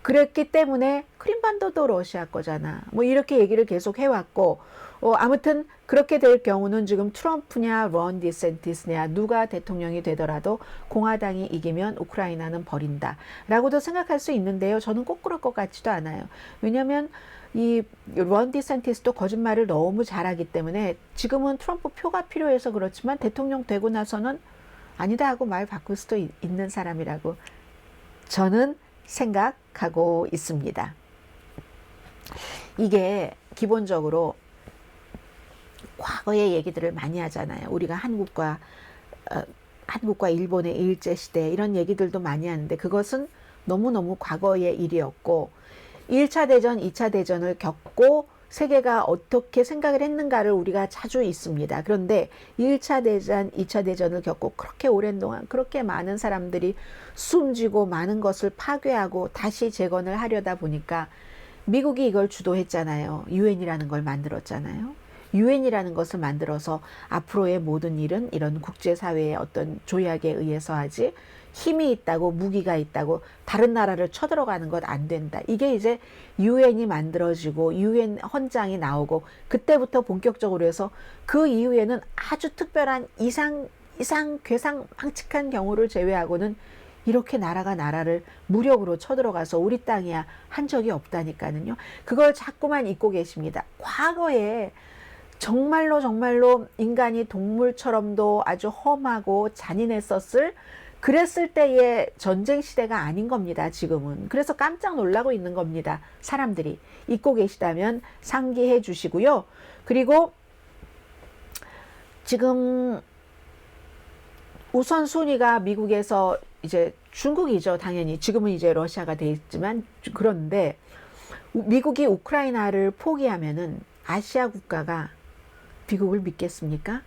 그랬기 때문에 크림반도도 러시아 거잖아. 뭐 이렇게 얘기를 계속 해왔고 아무튼 그렇게 될 경우는 지금 트럼프냐 론 디센티스냐 누가 대통령이 되더라도 공화당이 이기면 우크라이나는 버린다 라고도 생각할 수 있는데요. 저는 꼭 그럴 것 같지도 않아요. 왜냐하면 이 론 디센티스도 거짓말을 너무 잘하기 때문에 지금은 트럼프 표가 필요해서 그렇지만 대통령 되고 나서는 아니다 하고 말 바꿀 수도 있는 사람이라고 저는 생각하고 있습니다. 이게 기본적으로 과거의 얘기들을 많이 하잖아요. 우리가 한국과 일본의 일제시대 이런 얘기들도 많이 하는데 그것은 너무너무 과거의 일이었고 1차 대전, 2차 대전을 겪고 세계가 어떻게 생각을 했는가를 우리가 자주 있습니다. 그런데 1차 대전, 2차 대전을 겪고 그렇게 오랜 동안 그렇게 많은 사람들이 숨지고 많은 것을 파괴하고 다시 재건을 하려다 보니까 미국이 이걸 주도했잖아요. 유엔이라는 걸 만들었잖아요. 유엔이라는 것을 만들어서 앞으로의 모든 일은 이런 국제사회의 어떤 조약에 의해서 하지 힘이 있다고 무기가 있다고 다른 나라를 쳐들어가는 것 안 된다. 이게 이제 유엔이 만들어지고 유엔 헌장이 나오고 그때부터 본격적으로 해서 그 이후에는 아주 특별한 이상 괴상 망측한 경우를 제외하고는 이렇게 나라가 나라를 무력으로 쳐들어가서 우리 땅이야 한 적이 없다니까는요. 그걸 자꾸만 잊고 계십니다. 과거에 정말로 인간이 동물처럼도 아주 험하고 잔인했었을 그랬을 때의 전쟁 시대가 아닌 겁니다. 지금은. 그래서 깜짝 놀라고 있는 겁니다. 사람들이. 잊고 계시다면 상기해 주시고요. 그리고 지금 우선순위가 미국에서 이제 중국이죠. 당연히. 지금은 이제 러시아가 돼 있지만 그런데 미국이 우크라이나를 포기하면은 아시아 국가가 미국을 믿겠습니까?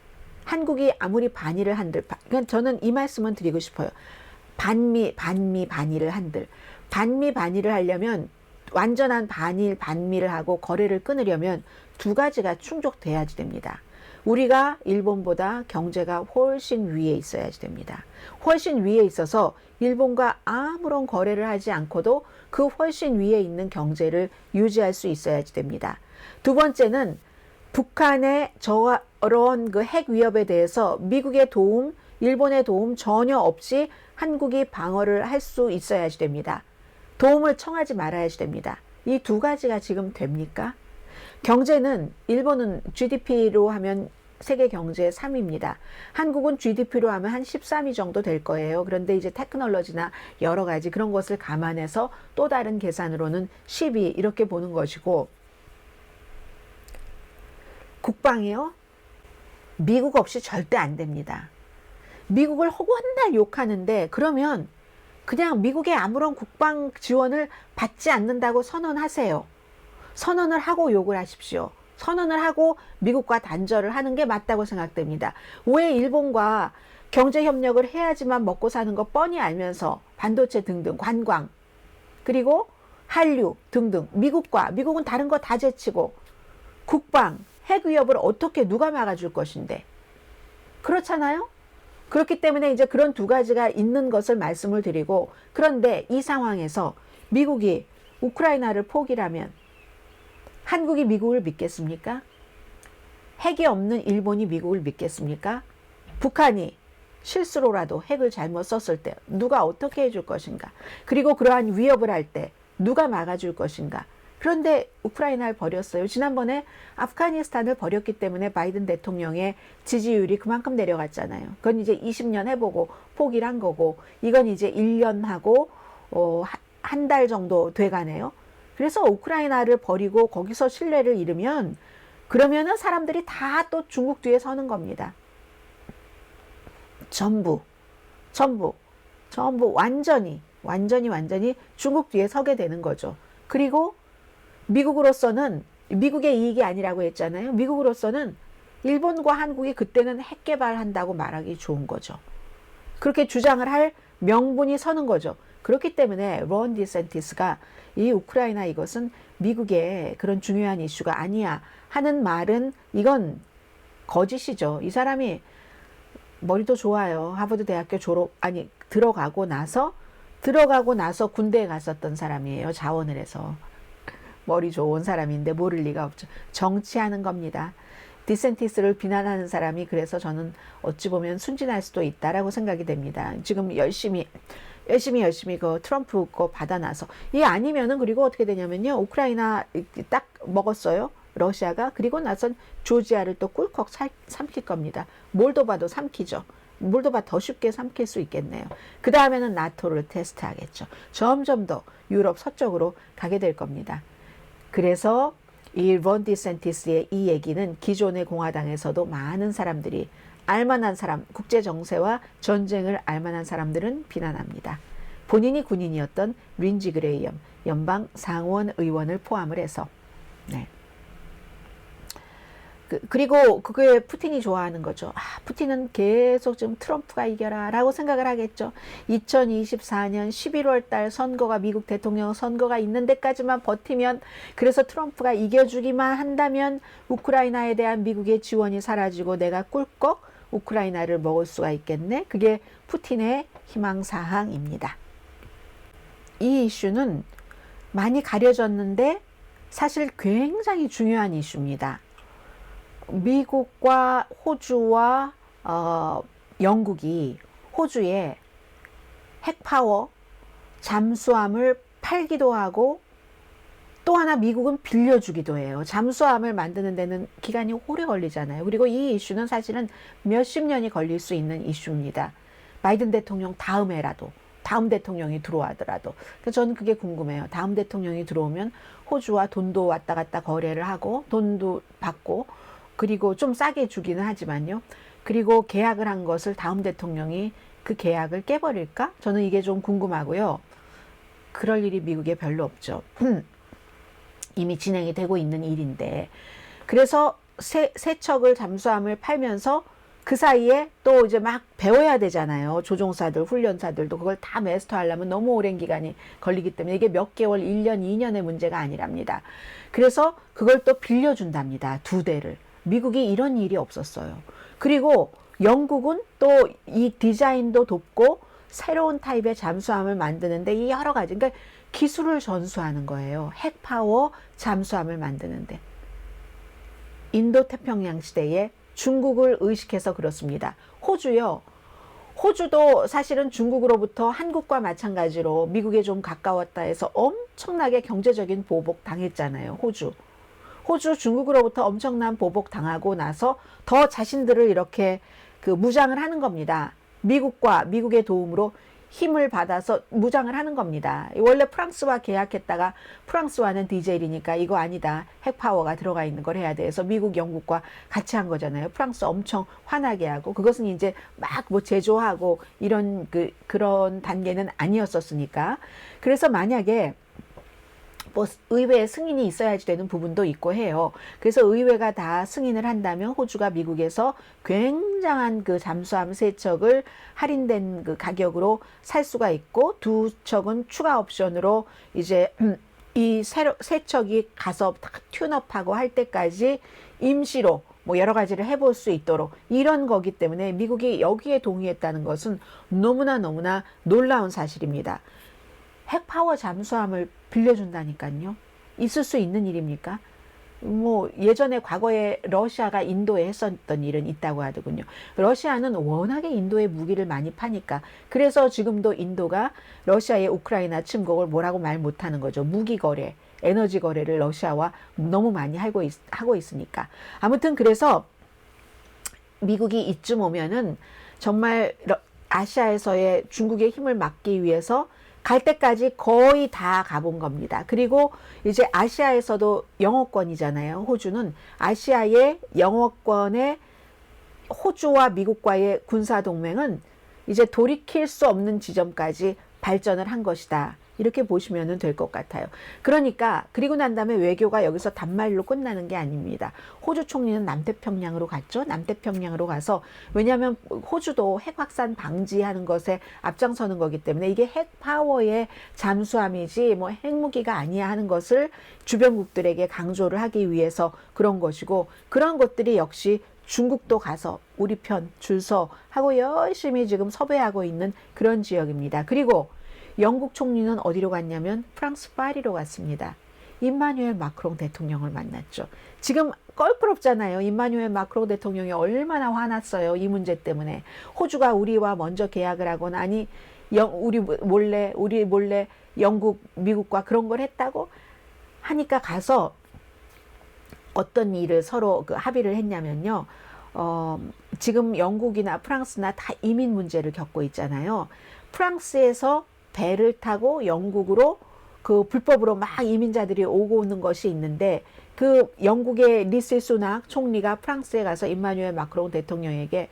한국이 아무리 반일을 한들, 그러니까 저는 이 말씀은 드리고 싶어요. 반미를 한들. 반미를 하려면 완전한 반미를 하고 거래를 끊으려면 두 가지가 충족돼야지 됩니다. 우리가 일본보다 경제가 훨씬 위에 있어야지 됩니다. 훨씬 위에 있어서 일본과 아무런 거래를 하지 않고도 그 훨씬 위에 있는 경제를 유지할 수 있어야지 됩니다. 두 번째는 북한의 저런 그 핵 위협에 대해서 미국의 도움, 일본의 도움 전혀 없이 한국이 방어를 할 수 있어야지 됩니다. 도움을 청하지 말아야지 됩니다. 이 두 가지가 지금 됩니까? 경제는 일본은 GDP로 하면 세계 경제 3위입니다. 한국은 GDP로 하면 한 13위 정도 될 거예요. 그런데 이제 테크놀로지나 여러 가지 그런 것을 감안해서 또 다른 계산으로는 10위 이렇게 보는 것이고 국방이요? 미국 없이 절대 안 됩니다. 미국을 허구한날 욕하는데 그러면 그냥 미국의 아무런 국방 지원을 받지 않는다고 선언하세요. 선언을 하고 욕을 하십시오. 선언을 하고 미국과 단절을 하는 게 맞다고 생각됩니다. 왜 일본과 경제협력을 해야지만 먹고 사는 거 뻔히 알면서 반도체 등등 관광 그리고 한류 등등 미국은 다른 거 다 제치고 국방 핵 위협을 어떻게 누가 막아줄 것인데 그렇잖아요. 그렇기 때문에 이제 그런 두 가지가 있는 것을 말씀을 드리고 그런데 이 상황에서 미국이 우크라이나를 포기하면 한국이 미국을 믿겠습니까? 핵이 없는 일본이 미국을 믿겠습니까? 북한이 실수로라도 핵을 잘못 썼을 때 누가 어떻게 해줄 것인가? 그리고 그러한 위협을 할 때 누가 막아줄 것인가? 그런데 우크라이나를 버렸어요. 지난번에 아프가니스탄을 버렸기 때문에 바이든 대통령의 지지율이 그만큼 내려갔잖아요. 그건 이제 20년 해보고 포기를 한 거고 이건 이제 1년 하고 한 달 정도 돼가네요. 그래서 우크라이나를 버리고 거기서 신뢰를 잃으면 그러면은 사람들이 다 또 중국 뒤에 서는 겁니다. 전부 완전히 완전히 중국 뒤에 서게 되는 거죠. 그리고 미국으로서는, 미국의 이익이 아니라고 했잖아요. 미국으로서는 일본과 한국이 그때는 핵 개발한다고 말하기 좋은 거죠. 그렇게 주장을 할 명분이 서는 거죠. 그렇기 때문에 론 디센티스가 이 우크라이나 이것은 미국의 그런 중요한 이슈가 아니야 하는 말은 이건 거짓이죠. 이 사람이 머리도 좋아요. 하버드 대학교 들어가고 나서 군대에 갔었던 사람이에요. 자원을 해서. 머리 좋은 사람인데 모를 리가 없죠. 정치하는 겁니다. 디센티스를 비난하는 사람이 그래서 저는 어찌 보면 순진할 수도 있다라고 생각이 됩니다. 지금 열심히 그 트럼프 거 받아놔서. 이게 아니면은 그리고 어떻게 되냐면요. 우크라이나 딱 먹었어요. 러시아가. 그리고 나선 조지아를 또 꿀꺽 삼킬 겁니다. 몰도바도 삼키죠. 몰도바 더 쉽게 삼킬 수 있겠네요. 그 다음에는 나토를 테스트하겠죠. 점점 더 유럽 서쪽으로 가게 될 겁니다. 그래서 이 론 디센티스의 이 얘기는 기존의 공화당에서도 많은 사람들이 알만한 사람, 국제 정세와 전쟁을 알만한 사람들은 비난합니다. 본인이 군인이었던 린지 그레이엄 연방 상원 의원을 포함을 해서. 네. 그리고 그게 푸틴이 좋아하는 거죠. 푸틴은 계속 좀 트럼프가 이겨라 라고 생각을 하겠죠. 2024년 11월 달 선거가, 미국 대통령 선거가 있는 데까지만 버티면, 그래서 트럼프가 이겨주기만 한다면 우크라이나에 대한 미국의 지원이 사라지고 내가 꿀꺽 우크라이나를 먹을 수가 있겠네. 그게 푸틴의 희망사항입니다. 이 이슈는 많이 가려졌는데 사실 굉장히 중요한 이슈입니다. 미국과 호주와 영국이 호주에 핵파워 잠수함을 팔기도 하고 또 하나 미국은 빌려주기도 해요. 잠수함을 만드는 데는 기간이 오래 걸리잖아요. 그리고 이 이슈는 사실은 몇십 년이 걸릴 수 있는 이슈입니다. 바이든 대통령 다음에라도, 다음 대통령이 들어오더라도. 그래서 저는 그게 궁금해요. 다음 대통령이 들어오면 호주와 돈도 왔다 갔다 거래를 하고 돈도 받고, 그리고 좀 싸게 주기는 하지만요. 그리고 계약을 한 것을 다음 대통령이 그 계약을 깨버릴까? 저는 이게 좀 궁금하고요. 그럴 일이 미국에 별로 없죠. 이미 진행이 되고 있는 일인데. 그래서 세척을 잠수함을 팔면서 그 사이에 또 이제 막 배워야 되잖아요. 조종사들, 훈련사들도 그걸 다 마스터하려면 너무 오랜 기간이 걸리기 때문에 이게 몇 개월, 1년, 2년의 문제가 아니랍니다. 그래서 그걸 또 빌려준답니다. 2대를. 미국이 이런 일이 없었어요. 그리고 영국은 또 이 디자인도 돕고 새로운 타입의 잠수함을 만드는데 이 여러 가지, 그러니까 기술을 전수하는 거예요. 핵파워 잠수함을 만드는데. 인도 태평양 시대에 중국을 의식해서 그렇습니다. 호주요. 호주도 사실은 중국으로부터 한국과 마찬가지로 미국에 좀 가까웠다 해서 엄청나게 경제적인 보복 당했잖아요. 호주 중국으로부터 엄청난 보복 당하고 나서 더 자신들을 이렇게 무장을 하는 겁니다. 미국의 도움으로 힘을 받아서 무장을 하는 겁니다. 원래 프랑스와 계약했다가 프랑스와는 디젤이니까 이거 아니다. 핵파워가 들어가 있는 걸 해야 돼서 미국, 영국과 같이 한 거잖아요. 프랑스 엄청 화나게 하고, 그것은 이제 막 제조하고 이런 그런 단계는 아니었었으니까. 그래서 만약에 뭐 의회에 승인이 있어야지 되는 부분도 있고 해요. 그래서 의회가 다 승인을 한다면 호주가 미국에서 굉장한 잠수함 3척을 할인된 가격으로 살 수가 있고, 2척은 추가 옵션으로 이제 이 3척이 가서 튠업하고 할 때까지 임시로 뭐 여러 가지를 해볼 수 있도록, 이런 거기 때문에 미국이 여기에 동의했다는 것은 너무나 놀라운 사실입니다. 핵파워 잠수함을 빌려준다니까요. 있을 수 있는 일입니까? 뭐 예전에 과거에 러시아가 인도에 했었던 일은 있다고 하더군요. 러시아는 워낙에 인도에 무기를 많이 파니까. 그래서 지금도 인도가 러시아의 우크라이나 침공을 뭐라고 말 못하는 거죠. 무기 거래, 에너지 거래를 러시아와 너무 많이 하고 있으니까. 아무튼 그래서 미국이 이쯤 오면은 정말 아시아에서의 중국의 힘을 막기 위해서 갈 때까지 거의 다 가본 겁니다. 그리고 이제 아시아에서도 영어권이잖아요. 호주는 아시아의 영어권의 호주와 미국과의 군사동맹은 이제 돌이킬 수 없는 지점까지 발전을 한 것이다. 이렇게 보시면 될 것 같아요. 그러니까 그리고 난 다음에 외교가 여기서 단말로 끝나는 게 아닙니다. 호주 총리는 남태평양으로 갔죠. 남태평양으로 가서, 왜냐하면 호주도 핵 확산 방지하는 것에 앞장서는 거기 때문에 이게 핵 파워의 잠수함이지 뭐 핵무기가 아니야 하는 것을 주변국들에게 강조를 하기 위해서 그런 것이고, 그런 것들이 역시 중국도 가서 우리 편 줄 서 하고 열심히 지금 섭외하고 있는 그런 지역입니다. 그리고 영국 총리는 어디로 갔냐면 프랑스 파리로 갔습니다. 임마누엘 마크롱 대통령을 만났죠. 지금 껄끄럽잖아요. 임마누엘 마크롱 대통령이 얼마나 화났어요. 이 문제 때문에. 호주가 우리와 먼저 계약을 하거나, 아니 우리 몰래 영국, 미국과 그런 걸 했다고 하니까 가서 어떤 일을 서로 그 합의를 했냐면요. 지금 영국이나 프랑스나 다 이민 문제를 겪고 있잖아요. 프랑스에서 배를 타고 영국으로 그 불법으로 막 이민자들이 오고 오는 것이 있는데, 그 영국의 리시 수낙 총리가 프랑스에 가서 임마누엘 마크롱 대통령에게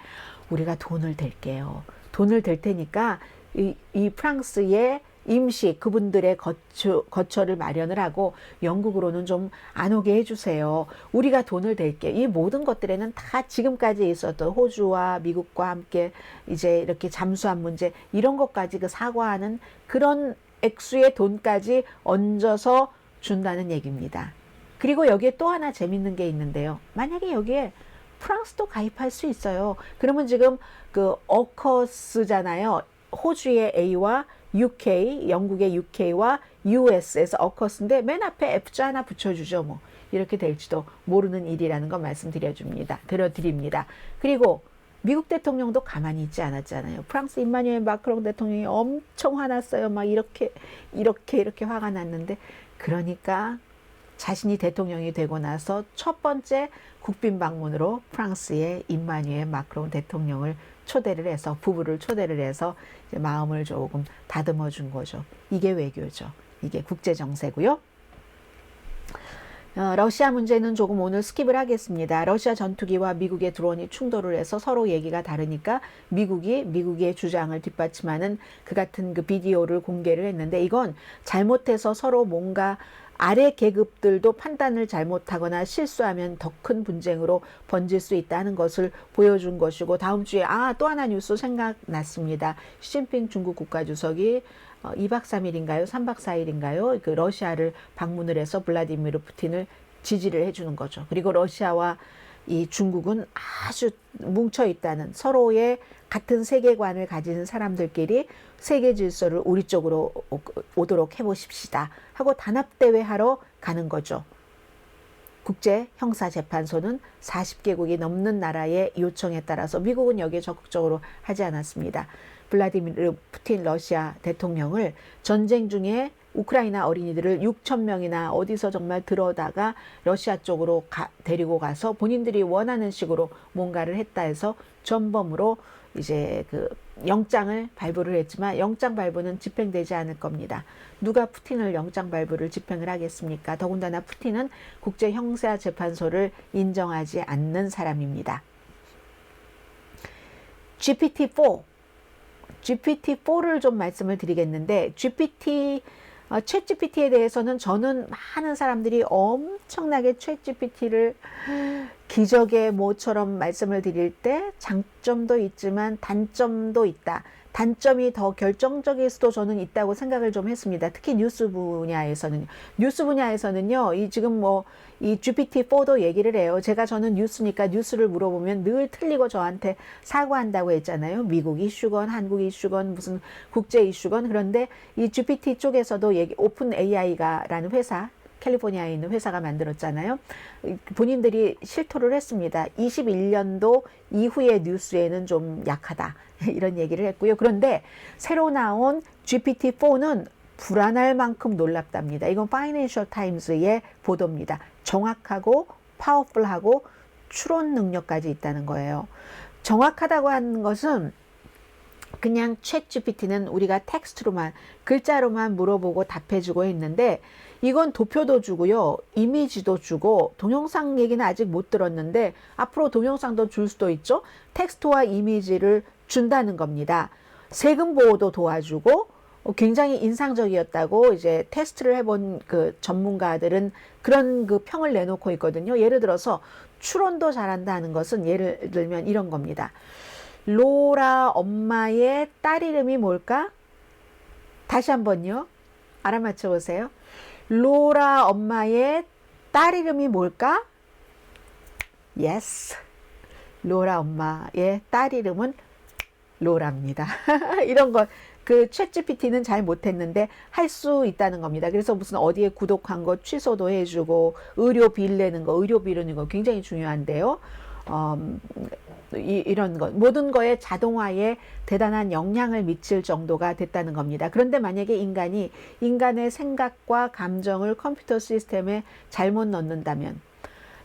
우리가 돈을 댈게요. 돈을 댈 테니까 이 프랑스의 임시 그분들의 거처를 마련을 하고 영국으로는 좀 안 오게 해주세요. 우리가 돈을 댈게. 이 모든 것들에는 다 지금까지 있었던 호주와 미국과 함께 이제 이렇게 잠수한 문제, 이런 것까지 그 사과하는 그런 액수의 돈까지 얹어서 준다는 얘기입니다. 그리고 여기에 또 하나 재밌는 게 있는데요. 만약에 여기에 프랑스도 가입할 수 있어요. 그러면 지금 그 어커스잖아요. 호주의 A와 UK, 영국의 UK와 US에서 어커스인데 맨 앞에 F자 하나 붙여주죠. 뭐 이렇게 될지도 모르는 일이라는 거 들어드립니다. 그리고 미국 대통령도 가만히 있지 않았잖아요. 프랑스 임마누엘 마크롱 대통령이 엄청 화났어요. 막 이렇게 화가 났는데, 그러니까 자신이 대통령이 되고 나서 첫 번째 국빈 방문으로 프랑스의 임마누엘 마크롱 대통령을 초대를 해서, 부부를 초대를 해서 이제 마음을 조금 다듬어 준 거죠. 이게 외교죠. 이게 국제 정세고요. 러시아 문제는 조금 오늘 스킵을 하겠습니다. 러시아 전투기와 미국의 드론이 충돌을 해서 서로 얘기가 다르니까 미국의 주장을 뒷받침하는 그 같은 그 비디오를 공개를 했는데, 이건 잘못해서 서로 뭔가 아래 계급들도 판단을 잘못하거나 실수하면 더 큰 분쟁으로 번질 수 있다는 것을 보여준 것이고, 다음 주에 또 하나 뉴스 생각났습니다. 시진핑 중국 국가주석이 2박 3일인가요? 3박 4일인가요? 그 러시아를 방문을 해서 블라디미르 푸틴을 지지를 해주는 거죠. 그리고 러시아와 이 중국은 아주 뭉쳐 있다는, 서로의 같은 세계관을 가진 사람들끼리 세계 질서를 우리 쪽으로 오도록 해보십시다 하고 단합대회 하러 가는 거죠. 국제형사재판소는 40개국이 넘는 나라의 요청에 따라서 미국은 여기에 적극적으로 하지 않았습니다. 블라디미르 푸틴 러시아 대통령을 전쟁 중에 우크라이나 어린이들을 6천 명이나 어디서 정말 들어다가 러시아 쪽으로 데리고 가서 본인들이 원하는 식으로 뭔가를 했다 해서 전범으로 이제 그 영장을 발부를 했지만, 영장 발부는 집행되지 않을 겁니다. 누가 푸틴을 영장 발부를 집행을 하겠습니까? 더군다나 푸틴은 국제형사재판소를 인정하지 않는 사람입니다. GPT-4를 좀 말씀을 드리겠는데, 챗GPT에 대해서는 저는 많은 사람들이 엄청나게 챗GPT를 기적의 모처럼 말씀을 드릴 때 장점도 있지만 단점도 있다. 단점이 더 결정적일 수도 저는 있다고 생각을 좀 했습니다. 특히 뉴스 분야에서는요. 이 지금 이 GPT-4도 얘기를 해요. 저는 뉴스니까 뉴스를 물어보면 늘 틀리고 저한테 사과한다고 했잖아요. 미국 이슈건 한국 이슈건 무슨 국제 이슈건. 그런데 이 GPT 쪽에서도 오픈 AI가라는 회사, 캘리포니아에 있는 회사가 만들었잖아요. 본인들이 실토를 했습니다. 21년도 이후의 뉴스에는 좀 약하다. 이런 얘기를 했고요. 그런데 새로 나온 GPT-4는 불안할 만큼 놀랍답니다. 이건 파이낸셜 타임스의 보도입니다. 정확하고 파워풀하고 추론 능력까지 있다는 거예요. 정확하다고 하는 것은 그냥 챗 GPT는 우리가 텍스트로만, 글자로만 물어보고 답해주고 했는데, 이건 도표도 주고요, 이미지도 주고, 동영상 얘기는 아직 못 들었는데 앞으로 동영상도 줄 수도 있죠. 텍스트와 이미지를 준다는 겁니다. 세금 보호도 도와주고 굉장히 인상적이었다고 이제 테스트를 해본 그 전문가들은 그런 그 평을 내놓고 있거든요. 예를 들어서 추론도 잘한다 하는 것은 예를 들면 이런 겁니다. 로라 엄마의 딸 이름이 뭘까? 다시 한번요. 알아맞혀 보세요. 로라 엄마의 딸 이름이 뭘까? Yes. 로라 엄마의 딸 이름은 로라입니다. 이런 것, 그 챗GPT는 잘 못했는데 할 수 있다는 겁니다. 그래서 무슨 어디에 구독한 거 취소도 해주고 의료비를 내는 거, 의료비 내는 거 굉장히 중요한데요. 이런 것, 모든 거에 자동화에 대단한 영향을 미칠 정도가 됐다는 겁니다. 그런데 만약에 인간이 인간의 생각과 감정을 컴퓨터 시스템에 잘못 넣는다면,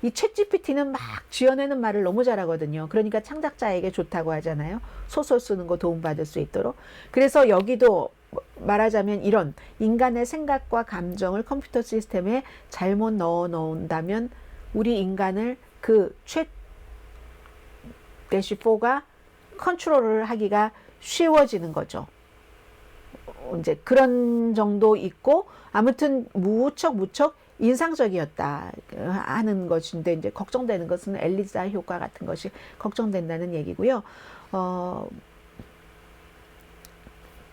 이 챗GPT는 막 지어내는 말을 너무 잘하거든요. 그러니까 창작자에게 좋다고 하잖아요. 소설 쓰는 거 도움받을 수 있도록. 그래서 여기도 말하자면 이런 인간의 생각과 감정을 컴퓨터 시스템에 잘못 넣어 놓는다면 우리 인간을 그 챗-4가 컨트롤을 하기가 쉬워지는 거죠. 이제 그런 정도 있고, 아무튼 무척 인상적이었다 하는 것인데, 이제 걱정되는 것은 엘리자 효과 같은 것이 걱정된다는 얘기고요.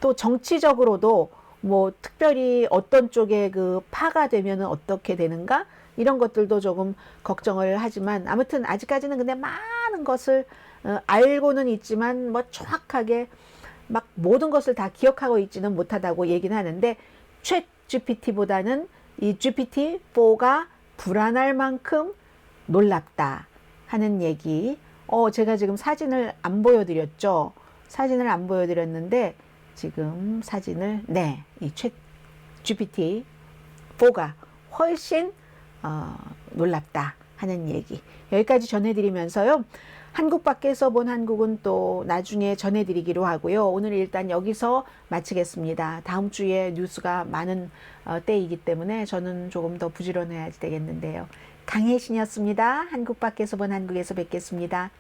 또 정치적으로도 뭐 특별히 어떤 쪽에 그 파가 되면은 어떻게 되는가, 이런 것들도 조금 걱정을 하지만, 아무튼 아직까지는 근데 많은 것을 알고는 있지만 뭐 정확하게 막 모든 것을 다 기억하고 있지는 못하다고 얘기는 하는데, 챗 GPT보다는 이 GPT-4가 불안할 만큼 놀랍다 하는 얘기. 제가 지금 사진을 안 보여드렸죠. 사진을 안 보여드렸는데 지금 사진을, 네, 이 챗 GPT-4가 훨씬 놀랍다 하는 얘기. 여기까지 전해드리면서요. 한국 밖에서 본 한국은 또 나중에 전해드리기로 하고요. 오늘 일단 여기서 마치겠습니다. 다음 주에 뉴스가 많은 때이기 때문에 저는 조금 더 부지런해야 되겠는데요. 강혜신이었습니다. 한국 밖에서 본 한국에서 뵙겠습니다.